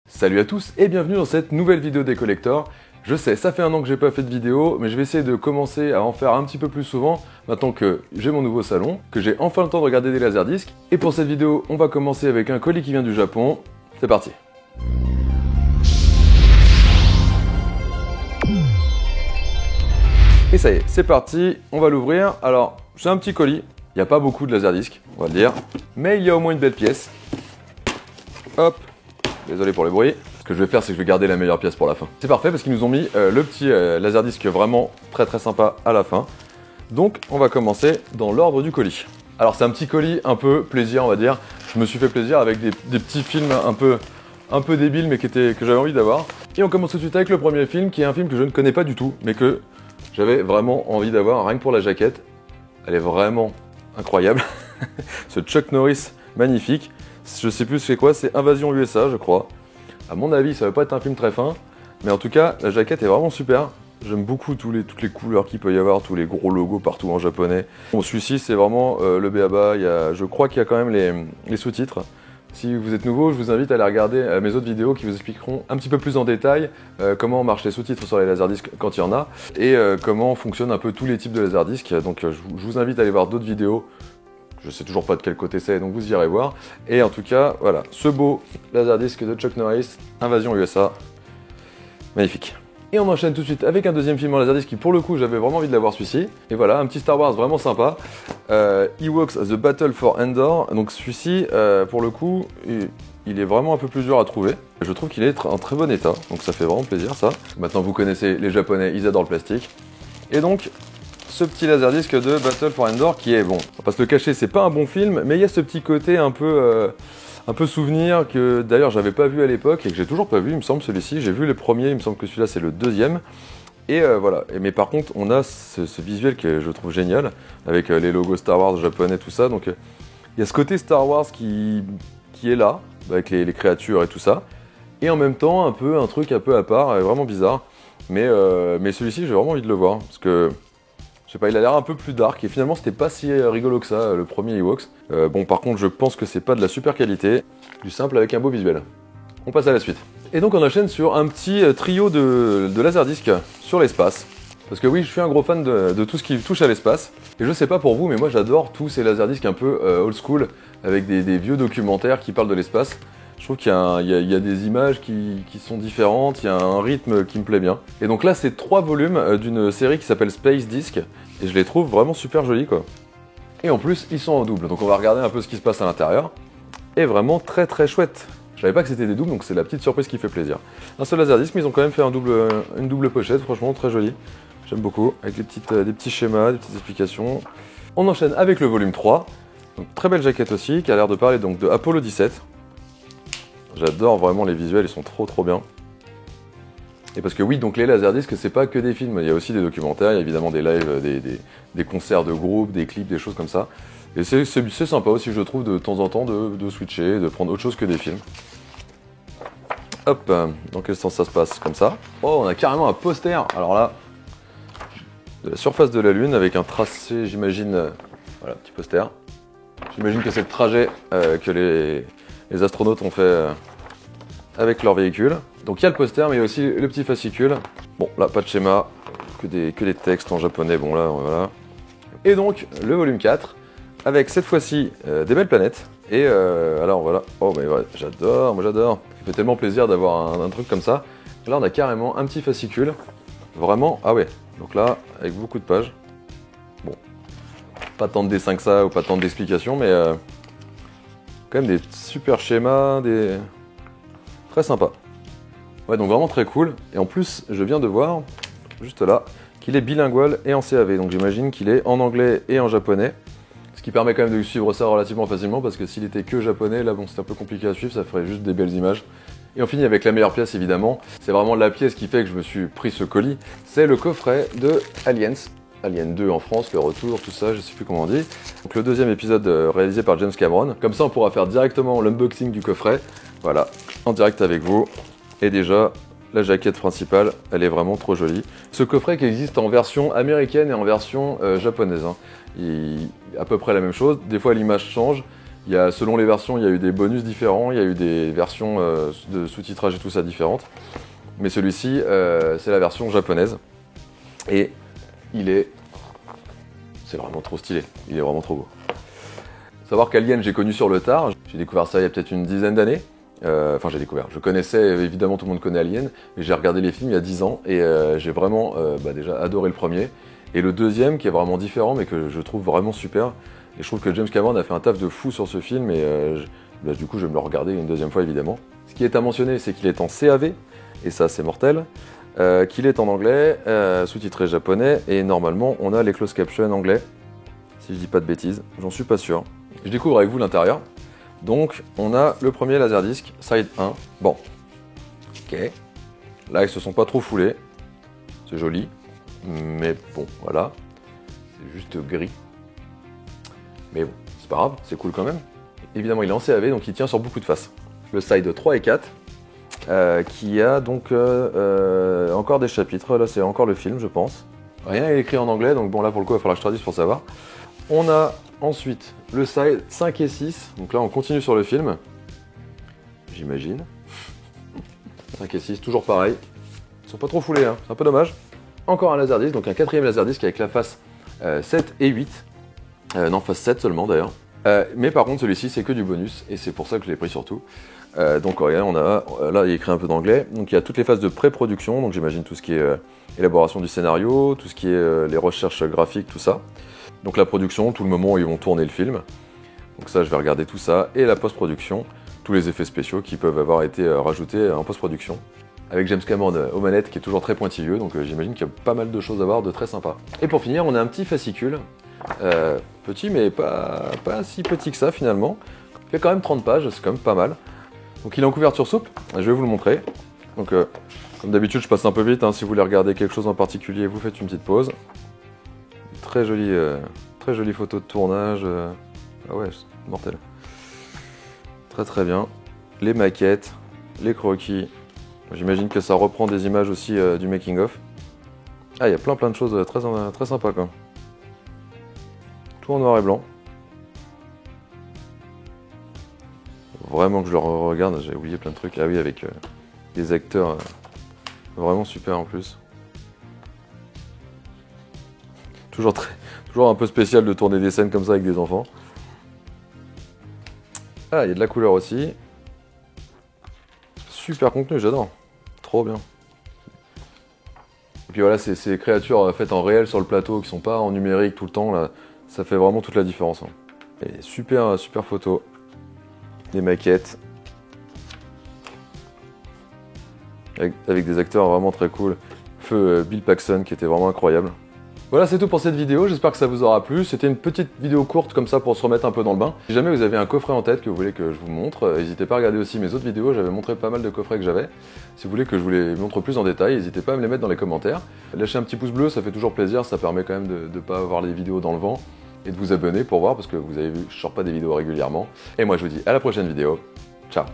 Salut à tous et bienvenue dans cette nouvelle vidéo des collectors. Je sais, ça fait un an que j'ai pas fait de vidéo, mais je vais essayer de commencer à en faire un petit peu plus souvent, maintenant que j'ai mon nouveau salon, que j'ai enfin le temps de regarder des laserdiscs. Et pour cette vidéo, on va commencer avec un colis qui vient du Japon. C'est parti. Et ça y est, c'est parti, on va l'ouvrir. Alors, c'est un petit colis, il n'y a pas beaucoup de laserdiscs, on va le dire, mais il y a au moins une belle pièce. Hop. Désolé pour le bruit. Ce que je vais faire, c'est que je vais garder la meilleure pièce pour la fin. C'est parfait parce qu'ils nous ont mis le petit laserdisc vraiment très sympa à la fin. Donc, on va commencer dans l'ordre du colis. Alors, c'est un petit colis un peu plaisir, on va dire. Je me suis fait plaisir avec des petits films un peu débiles, mais que j'avais envie d'avoir. Et on commence tout de suite avec le premier film, qui est un film que je ne connais pas du tout, mais que j'avais vraiment envie d'avoir, rien que pour la jaquette. Elle est vraiment incroyable. Ce Chuck Norris magnifique. Je sais plus c'est quoi, c'est Invasion USA, je crois. À mon avis, ça va pas être un film très fin, mais en tout cas, la jaquette est vraiment super. J'aime beaucoup toutes les couleurs qu'il peut y avoir, tous les gros logos partout en japonais. Bon, celui-ci, c'est vraiment le b.a-ba. Je crois qu'il y a quand même les sous-titres. Si vous êtes nouveau, je vous invite à aller regarder mes autres vidéos qui vous expliqueront un petit peu plus en détail comment marchent les sous-titres sur les laserdiscs quand il y en a, et comment fonctionnent un peu tous les types de laserdiscs. Donc je vous invite à aller voir d'autres vidéos. Je sais toujours pas de quel côté c'est, donc vous irez voir. Et en tout cas, voilà, ce beau laserdisc de Chuck Norris, Invasion USA, magnifique. Et on enchaîne tout de suite avec un deuxième film en laserdisc qui, pour le coup, j'avais vraiment envie de l'avoir celui-ci. Et voilà, un petit Star Wars vraiment sympa. Ewoks The Battle for Endor. Donc celui-ci, pour le coup, il est vraiment un peu plus dur à trouver. Je trouve qu'il est en très bon état, donc ça fait vraiment plaisir ça. Maintenant vous connaissez les Japonais, ils adorent le plastique. Et donc, ce petit laserdisc de Battle for Endor qui est, bon, on va pas se le cacher, c'est pas un bon film, mais il y a ce petit côté un peu souvenir que d'ailleurs j'avais pas vu à l'époque et que j'ai toujours pas vu, il me semble, celui-ci. J'ai vu le premier, il me semble que celui-là c'est le deuxième. Et voilà, mais par contre on a ce visuel que je trouve génial, avec les logos Star Wars japonais, tout ça. Donc il y a ce côté Star Wars qui est là, avec les créatures et tout ça. Et en même temps un truc un peu à part, vraiment bizarre. Mais celui-ci j'ai vraiment envie de le voir, parce que je sais pas, il a l'air un peu plus dark, et finalement c'était pas si rigolo que ça, le premier Ewoks. Bon, par contre, je pense que c'est pas de la super qualité, du simple avec un beau visuel. On passe à la suite. Et donc on enchaîne sur un petit trio de laserdiscs sur l'espace. Parce que oui, je suis un gros fan de tout ce qui touche à l'espace. Et je sais pas pour vous, mais moi j'adore tous ces laserdiscs un peu old school, avec des vieux documentaires qui parlent de l'espace. Je trouve qu'il y a des images qui sont différentes, il y a un rythme qui me plaît bien. Et donc là, c'est 3 volumes d'une série qui s'appelle Space Disc, et je les trouve vraiment super jolis, quoi. Et en plus, ils sont en double, donc on va regarder un peu ce qui se passe à l'intérieur. Et vraiment très chouette. Je savais pas que c'était des doubles, donc c'est la petite surprise qui fait plaisir. Un seul laserdisc, mais ils ont quand même fait une double pochette, franchement très jolie. J'aime beaucoup, avec des petits schémas, des petites explications. On enchaîne avec le volume 3. Donc très belle jaquette aussi, qui a l'air de parler donc de Apollo 17. J'adore vraiment les visuels, ils sont trop bien. Et parce que oui, donc les laserdiscs, c'est pas que des films, il y a aussi des documentaires, il y a évidemment des lives, des concerts de groupe, des clips, des choses comme ça. Et c'est sympa aussi, je trouve, de temps en temps, de switcher, de prendre autre chose que des films. Hop, dans quel sens ça se passe? Comme ça. Oh, on a carrément un poster, alors là, de la surface de la Lune, avec un tracé, j'imagine, voilà, petit poster. J'imagine que c'est le trajet que les astronautes ont fait avec leur véhicule. Donc il y a le poster, mais il y a aussi le petit fascicule. Bon, là, pas de schéma, que des textes en japonais, bon là, voilà. Et donc, le volume 4, avec cette fois-ci des belles planètes. Et alors voilà, oh mais ouais, j'adore, moi j'adore. Ça fait tellement plaisir d'avoir un truc comme ça. Là, on a carrément un petit fascicule. Vraiment, ah ouais, donc là, avec beaucoup de pages. Bon, pas tant de dessins que ça, ou pas tant d'explications, mais quand même des super schémas, très sympa. Ouais, donc vraiment très cool. Et en plus, je viens de voir, juste là, qu'il est bilingual et en CAV. Donc j'imagine qu'il est en anglais et en japonais. Ce qui permet quand même de suivre ça relativement facilement, parce que s'il était que japonais, là bon, c'est un peu compliqué à suivre, ça ferait juste des belles images. Et on finit avec la meilleure pièce, évidemment. C'est vraiment la pièce qui fait que je me suis pris ce colis. C'est le coffret de Aliens. Alien 2 en France, le retour, tout ça, je sais plus comment on dit. Donc le deuxième épisode réalisé par James Cameron. Comme ça, on pourra faire directement l'unboxing du coffret. Voilà, en direct avec vous. Et déjà, la jaquette principale, elle est vraiment trop jolie. Ce coffret qui existe en version américaine et en version japonaise. Hein. À peu près la même chose. Des fois, l'image change. Il y a, selon les versions, il y a eu des bonus différents, il y a eu des versions de sous-titrage et tout ça différentes. Mais celui-ci, c'est la version japonaise. Et c'est vraiment trop stylé, il est vraiment trop beau. Savoir qu'Alien, j'ai connu sur le tard, j'ai découvert ça il y a peut-être une dizaine d'années. Enfin, j'ai découvert, je connaissais, évidemment tout le monde connaît Alien, mais j'ai regardé les films il y a 10 ans et j'ai vraiment déjà adoré le premier. Et le deuxième qui est vraiment différent mais que je trouve vraiment super. Et je trouve que James Cameron a fait un taf de fou sur ce film et du coup je vais me le regarder une deuxième fois évidemment. Ce qui est à mentionner, c'est qu'il est en CAV, et ça c'est mortel, qu'il est en anglais, sous-titré japonais, et normalement on a les closed captions anglais, si je dis pas de bêtises, j'en suis pas sûr. Je découvre avec vous l'intérieur. Donc on a le premier Laserdisc, Side 1, bon, ok, là ils se sont pas trop foulés, c'est joli, mais bon voilà, c'est juste gris. Mais bon, c'est pas grave, c'est cool quand même. Évidemment, il est en CAV, donc il tient sur beaucoup de faces. Le side 3 et 4, qui a donc encore des chapitres. Là, c'est encore le film, je pense. Rien n'est écrit en anglais, donc bon, là, pour le coup, il va falloir que je traduise pour savoir. On a ensuite le side 5 et 6. Donc là, on continue sur le film. J'imagine. 5 et 6, toujours pareil. Ils sont pas trop foulés, hein. C'est un peu dommage. Encore un Laserdisc, donc un quatrième Laserdisc avec la face 7 et 8. Non, face 7 seulement d'ailleurs. Mais par contre, celui-ci, c'est que du bonus, et c'est pour ça que je l'ai pris surtout. Donc, regarde, on a, là, il y a écrit un peu d'anglais. Donc, il y a toutes les phases de pré-production, donc j'imagine tout ce qui est élaboration du scénario, tout ce qui est les recherches graphiques, tout ça. Donc, la production, tout le moment où ils vont tourner le film. Donc, ça, je vais regarder tout ça. Et la post-production, tous les effets spéciaux qui peuvent avoir été rajoutés en post-production. Avec James Cameron aux manettes, qui est toujours très pointilleux, donc j'imagine qu'il y a pas mal de choses à voir de très sympa. Et pour finir, on a un petit fascicule. Petit mais pas si petit que ça finalement. Il fait quand même 30 pages, c'est quand même pas mal. Donc il est en couverture souple, je vais vous le montrer. Donc comme d'habitude je passe un peu vite, hein. Si vous voulez regarder quelque chose en particulier, vous faites une petite pause. Très jolie photo de tournage. Ah ouais, c'est mortel. Très très bien. Les maquettes, les croquis. J'imagine que ça reprend des images aussi du making of. Ah, il y a plein de choses très sympas quoi. Tout en noir et blanc. Vraiment que je le regarde, j'ai oublié plein de trucs. Ah oui, avec des acteurs vraiment super en plus. Toujours un peu spécial de tourner des scènes comme ça avec des enfants. Ah, il y a de la couleur aussi. Super contenu, j'adore. Trop bien. Et puis voilà, ces créatures faites en réel sur le plateau, qui sont pas en numérique tout le temps, là, ça fait vraiment toute la différence. Hein. Et super photo. Des maquettes. Avec des acteurs vraiment très cool. Feu Bill Paxton qui était vraiment incroyable. Voilà, c'est tout pour cette vidéo, j'espère que ça vous aura plu. C'était une petite vidéo courte comme ça pour se remettre un peu dans le bain. Si jamais vous avez un coffret en tête que vous voulez que je vous montre, n'hésitez pas à regarder aussi mes autres vidéos, j'avais montré pas mal de coffrets que j'avais. Si vous voulez que je vous les montre plus en détail, n'hésitez pas à me les mettre dans les commentaires. Lâchez un petit pouce bleu, ça fait toujours plaisir, ça permet quand même de ne pas avoir les vidéos dans le vent. Et de vous abonner pour voir, parce que vous avez vu, je sors pas des vidéos régulièrement. Et moi je vous dis à la prochaine vidéo. Ciao.